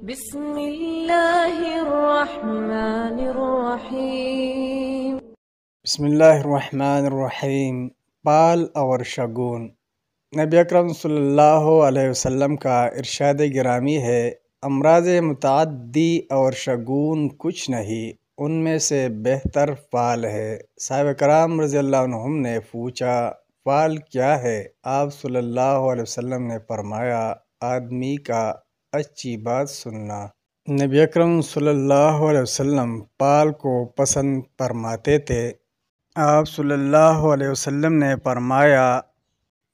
بسم الله الرحمن الرحیم۔ بسم اللہ الرحمن الرحیم۔ بال اور شگون۔ نبی اکرم صلی اللہ علیہ وسلم کا ارشاد گرامی ہے، امراض متعدی اور شگون کچھ نہیں، ان میں سے بہتر فال ہے۔ صحابہ کرام رضی اللہ عنہم نے پوچھا، فال کیا ہے؟ آپ صلی اللہ علیہ وسلم نے فرمایا، آدمی کا اچھی بات سننا۔ نبی اکرم صلی اللہ علیہ وسلم پال کو پسند فرماتے تھے۔ آپ صلی اللہ علیہ وسلم نے فرمایا،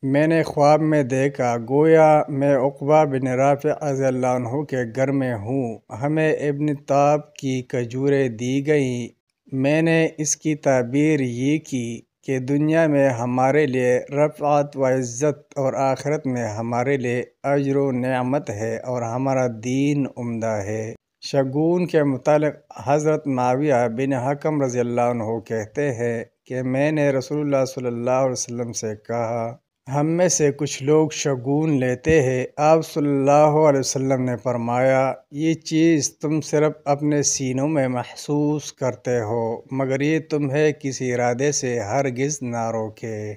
میں نے خواب میں دیکھا گویا میں عقبہ بن رافع رضی اللہ عنہ کے گھر میں ہوں، ہمیں ابن تاب کی کھجوریں دی گئیں۔ میں نے اس کی تعبیر یہ کی کہ دنیا میں ہمارے لیے رفعت و عزت اور آخرت میں ہمارے لیے اجر و نعمت ہے اور ہمارا دین عمدہ ہے۔ شگون کے متعلق حضرت معاویہ بن حکم رضی اللہ عنہ کہتے ہیں کہ میں نے رسول اللہ صلی اللہ علیہ وسلم سے کہا، ہم میں سے کچھ لوگ شگون لیتے ہیں۔ آپ صلی اللہ علیہ وسلم نے فرمایا، یہ چیز تم صرف اپنے سینوں میں محسوس کرتے ہو، مگر یہ تمہیں کسی ارادے سے ہرگز نہ روکے۔